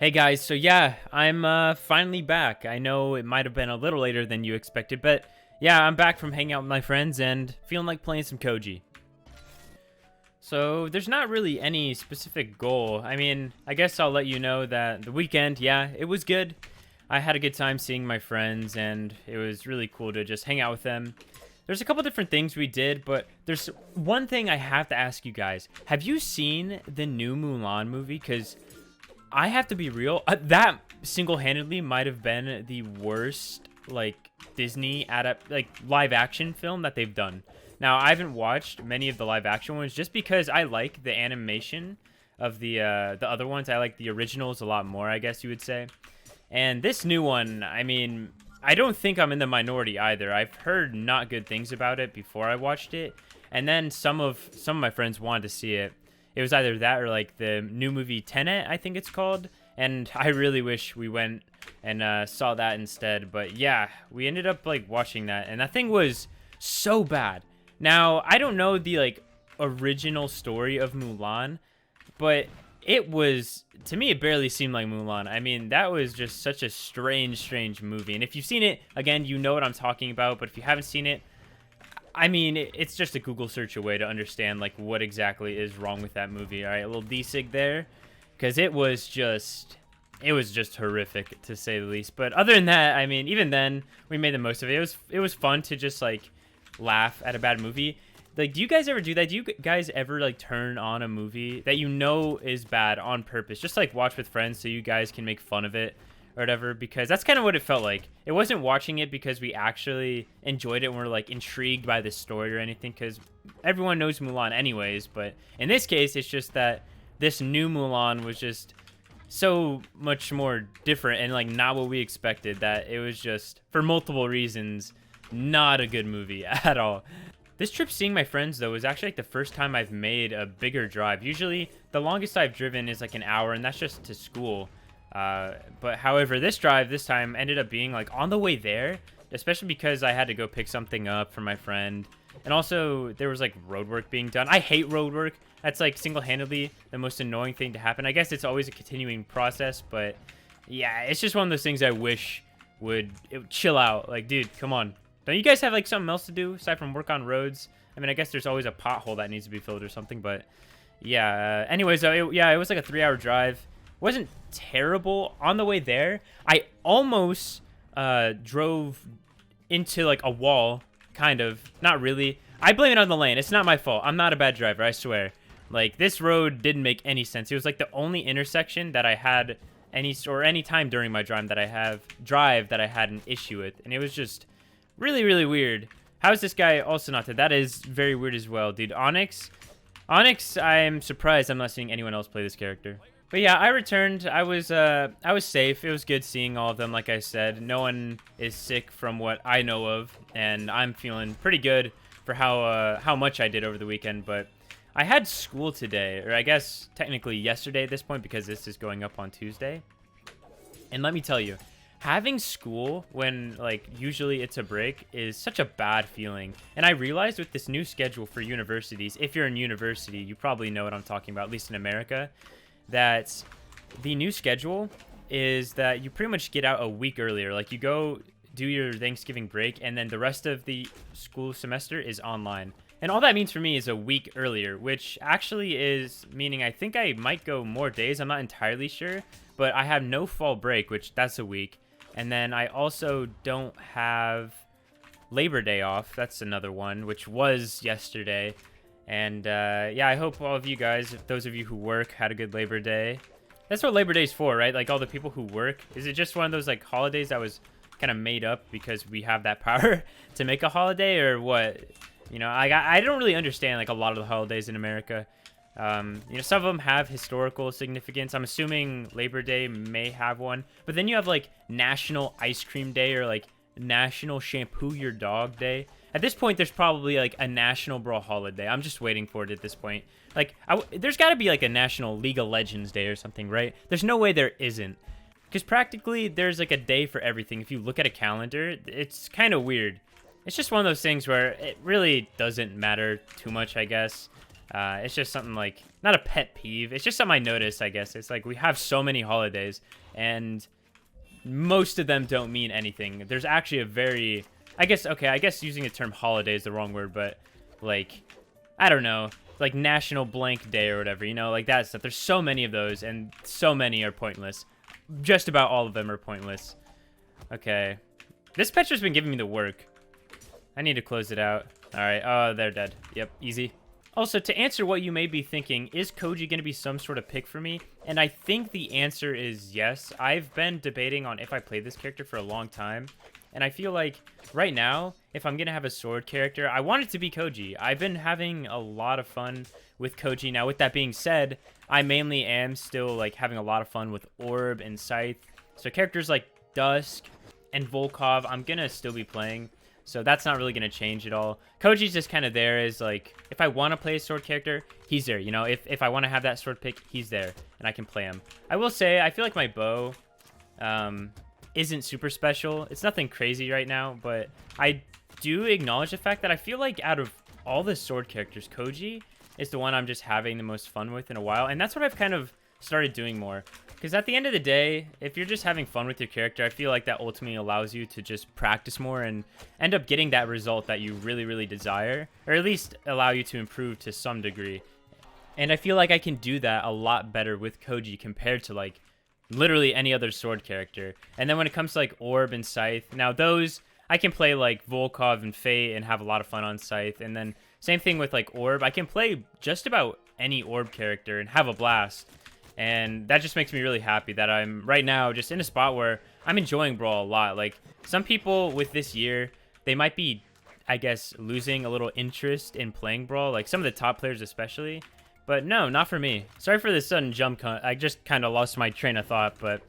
Hey guys, so yeah, I'm finally back. I know it might have been a little later than you expected, but yeah, I'm back from hanging out with my friends and feeling like playing some Koji. So there's not really any specific goal. I mean, I guess I'll let you know that the weekend, yeah, it was good. I had a good time seeing my friends and it was really cool to just hang out with them. There's a couple different things we did, but there's one thing I have to ask you guys. Have you seen the new Mulan movie? Because I have to be real. That single-handedly might have been the worst like Disney live action film that they've done. Now, I haven't watched many of the live action ones just because I like the animation of the other ones. I like the originals a lot more, I guess you would say. And this new one, I mean, I don't think I'm in the minority either. I've heard not good things about it before I watched it, and then some of my friends wanted to see it. It was either that or like the new movie Tenet, I think it's called. And I really wish we went and saw that instead. But yeah, we ended up like watching that, and that thing was so bad. Now, I don't know the like original story of Mulan, but it was, to me, it barely seemed like Mulan. I mean, that was just such a strange movie. And if you've seen it, again, you know what I'm talking about. But if you haven't seen it, I mean, it's just a Google search away to understand, like, what exactly is wrong with that movie. All right, a little desig there, because it was just horrific, to say the least. But other than that, I mean, even then, we made the most of it. It was fun to just, like, laugh at a bad movie. Like, do you guys ever do that? Do you guys ever, like, turn on a movie that you know is bad on purpose? Just, like, watch with friends so you guys can make fun of it or whatever, because that's kind of what it felt like. It wasn't watching it because we actually enjoyed it and we're like intrigued by the story or anything, because everyone knows Mulan anyways. But in this case, it's just that this new Mulan was just so much more different and like not what we expected, that it was just, for multiple reasons, not a good movie at all. This trip seeing my friends, though, is actually like the first time I've made a bigger drive. Usually the longest I've driven is like an hour, and that's just to school. But however, this drive this time ended up being like on the way there, especially because I had to go pick something up for my friend. And also there was like road work being done. I hate road work. That's like single-handedly the most annoying thing to happen. I guess it's always a continuing process, but yeah, it's just one of those things I wish it would chill out. Like, dude, come on. Don't you guys have like something else to do aside from work on roads? I mean, I guess there's always a pothole that needs to be filled or something, but yeah. Anyways, it was like a 3-hour drive. Wasn't terrible. On the way there, I almost drove into like a wall, kind of. Not really. I blame it on the lane. It's not my fault. I'm not a bad driver, I swear. Like, this road didn't make any sense. It was like the only intersection that I had any time during my drive that I had an issue with, and it was just really weird. How is this guy also not dead? That is very weird as well, dude. Onyx, I'm surprised I'm not seeing anyone else play this character. But yeah, I returned. I was safe. It was good seeing all of them, like I said. No one is sick from what I know of, and I'm feeling pretty good for how much I did over the weekend. But I had school today, or I guess technically yesterday at this point, because this is going up on Tuesday. And let me tell you, having school when like usually it's a break is such a bad feeling. And I realized with this new schedule for universities, if you're in university, you probably know what I'm talking about, at least in America, that the new schedule is that you pretty much get out a week earlier. Like, you go do your Thanksgiving break, and then the rest of the school semester is online. And all that means for me is a week earlier, which actually is meaning I think I might go more days. I'm not entirely sure, but I have no fall break, which that's a week. And then I also don't have Labor Day off. That's another one, which was yesterday. And yeah, I hope all of you guys, those of you who work, had a good Labor Day. That's what Labor Day's for, right? Like, all the people who work. Is it just one of those like holidays that was kind of made up because we have that power to make a holiday, or what? You know, I don't really understand like a lot of the holidays in America. You know, some of them have historical significance. I'm assuming Labor Day may have one, but then you have like National Ice Cream Day, or like National Shampoo Your Dog Day. At this point, there's probably like a National Brawlhalla Day. I'm just waiting for it at this point. Like, there's got to be like a National League of Legends Day or something, right? There's no way there isn't, because practically there's like a day for everything. If you look at a calendar, it's kind of weird. It's just one of those things where it really doesn't matter too much, I guess. It's just something like, not a pet peeve. It's just something I noticed, I guess. It's like we have so many holidays, and most of them don't mean anything. There's actually a very, I guess using the term holiday is the wrong word, but like, I don't know, like National Blank Day or whatever, you know, like that stuff. There's so many of those, and so many are pointless. Just about all of them are pointless. Okay. This picture's been giving me the work. I need to close it out. All right. Oh, they're dead. Yep, easy. Also, to answer what you may be thinking, is Koji going to be some sort of pick for me? And I think the answer is yes. I've been debating on if I play this character for a long time. And I feel like right now, if I'm going to have a sword character, I want it to be Koji. I've been having a lot of fun with Koji. Now, with that being said, I mainly am still like having a lot of fun with Orb and Scythe. So characters like Dusk and Volkov, I'm going to still be playing. So that's not really going to change at all. Koji's just kind of there as, like, if I want to play a sword character, he's there. You know, if I want to have that sword pick, he's there, and I can play him. I will say, I feel like my bow isn't super special. It's nothing crazy right now, but I do acknowledge the fact that I feel like out of all the sword characters, Koji is the one I'm just having the most fun with in a while, and that's what I've kind of started doing more. Because at the end of the day, if you're just having fun with your character, I feel like that ultimately allows you to just practice more and end up getting that result that you really, really desire, or at least allow you to improve to some degree. And I feel like I can do that a lot better with Koji compared to, like, literally any other sword character. And then when it comes to, like, Orb and Scythe, now those, I can play, like, Volkov and Fate and have a lot of fun on Scythe. And then same thing with, like, Orb. I can play just about any Orb character and have a blast. And that just makes me really happy that I'm right now just in a spot where I'm enjoying Brawl a lot. Like, some people with this year, they might be, I guess, losing a little interest in playing Brawl. Like, some of the top players especially. But no, not for me. Sorry for this sudden jump cut. I just kind of lost my train of thought. But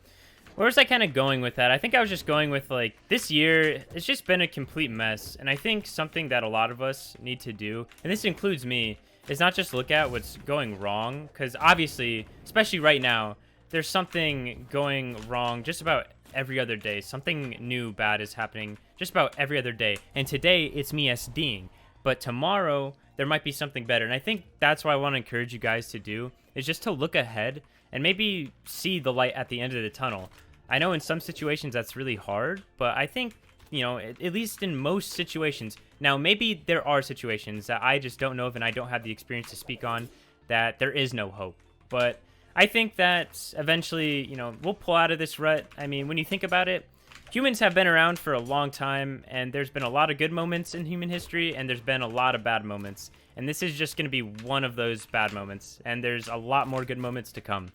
where was I kind of going with that? I think I was just going with, like, this year, it's just been a complete mess. And I think something that a lot of us need to do, and this includes me, is not just look at what's going wrong, because obviously, especially right now, there's something going wrong just about every other day. Something new bad is happening just about every other day. And today, it's me SDing. But tomorrow, there might be something better. And I think that's what I want to encourage you guys to do, is just to look ahead and maybe see the light at the end of the tunnel. I know in some situations that's really hard, but I think, you know, at least in most situations. Now, maybe there are situations that I just don't know of and I don't have the experience to speak on, that there is no hope. But I think that eventually, you know, we'll pull out of this rut. I mean, when you think about it, humans have been around for a long time, and there's been a lot of good moments in human history, and there's been a lot of bad moments. And this is just going to be one of those bad moments, and there's a lot more good moments to come.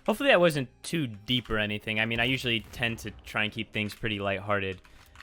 Hopefully that wasn't too deep or anything. I mean, I usually tend to try and keep things pretty lighthearted.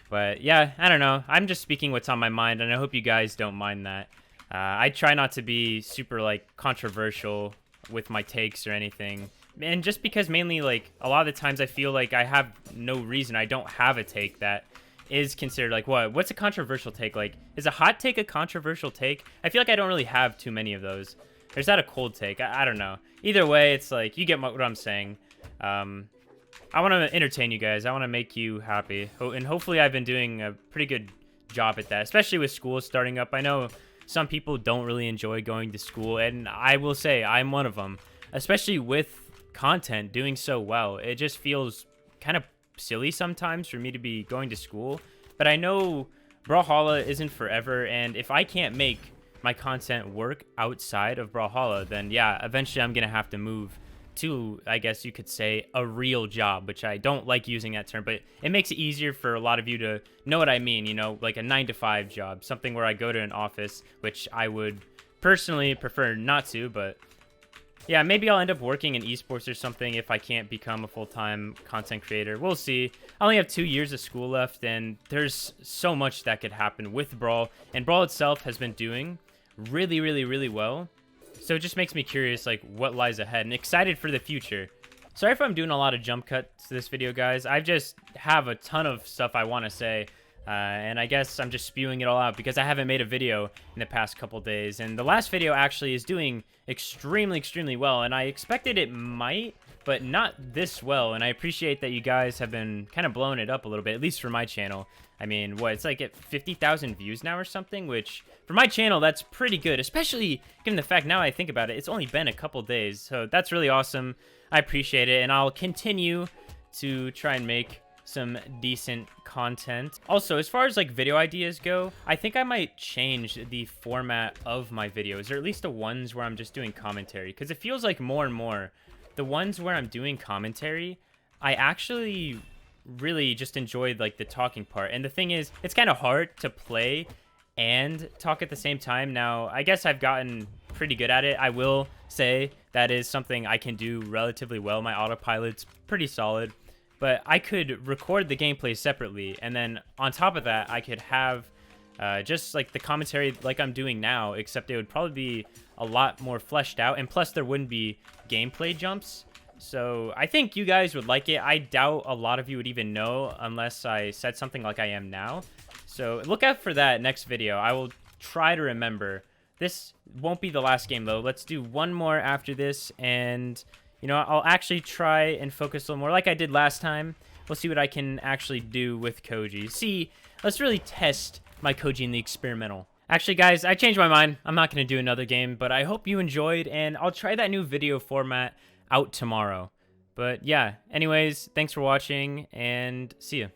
But yeah, I don't know. I'm just speaking what's on my mind, and I hope you guys don't mind that. I try not to be super, like, controversial with my takes or anything. And just because mainly, like, a lot of the times I feel like I have no reason. I don't have a take that is considered, like, what's a controversial take? Like, is a hot take a controversial take? I feel like I don't really have too many of those. Or is that a cold take? I don't know. Either way, it's like, you get what I'm saying. I want to entertain you guys. I want to make you happy. And hopefully I've been doing a pretty good job at that, especially with school starting up. I know some people don't really enjoy going to school, and I will say I'm one of them, especially with content doing so well. It just feels kind of silly sometimes for me to be going to school, but I know Brawlhalla isn't forever, and if I can't make my content work outside of Brawlhalla, then yeah, eventually I'm going to have to move to, I guess you could say, a real job, which I don't like using that term, but it makes it easier for a lot of you to know what I mean, you know, like a 9-to-5 job, something where I go to an office, which I would personally prefer not to, but yeah, maybe I'll end up working in esports or something if I can't become a full-time content creator. We'll see. I only have 2 years of school left, and there's so much that could happen with Brawl, and Brawl itself has been doing really, really, really well. So it just makes me curious, like, what lies ahead, and excited for the future. Sorry if I'm doing a lot of jump cuts to this video, guys. I just have a ton of stuff I want to say, and I guess I'm just spewing it all out because I haven't made a video in the past couple days. And the last video actually is doing extremely, extremely well, and I expected it might but not this well. And I appreciate that you guys have been kind of blowing it up a little bit, at least for my channel. I mean, what, it's like at 50,000 views now or something, which for my channel, that's pretty good, especially given the fact now I think about it, it's only been a couple days. So that's really awesome. I appreciate it, and I'll continue to try and make some decent content. Also, as far as like video ideas go, I think I might change the format of my videos, or at least the ones where I'm just doing commentary, because it feels like more and more the ones where I'm doing commentary, I actually really just enjoyed like the talking part. And the thing is, it's kind of hard to play and talk at the same time. Now, I guess I've gotten pretty good at it. I will say that is something I can do relatively well. My autopilot's pretty solid, but I could record the gameplay separately, and then on top of that, I could have just like the commentary like I'm doing now, except it would probably be a lot more fleshed out, and plus there wouldn't be gameplay jumps. So I think you guys would like it. I doubt a lot of you would even know unless I said something like I am now. So look out for that next video. I will try to remember. This won't be the last game though. Let's do one more after this, and you know, I'll actually try and focus a little more like I did last time. We'll see what I can actually do with Koji. See, let's really test my Koji in the experimental. Actually, guys, I changed my mind. I'm not going to do another game, but I hope you enjoyed, and I'll try that new video format out tomorrow. But yeah, anyways, thanks for watching, and see ya.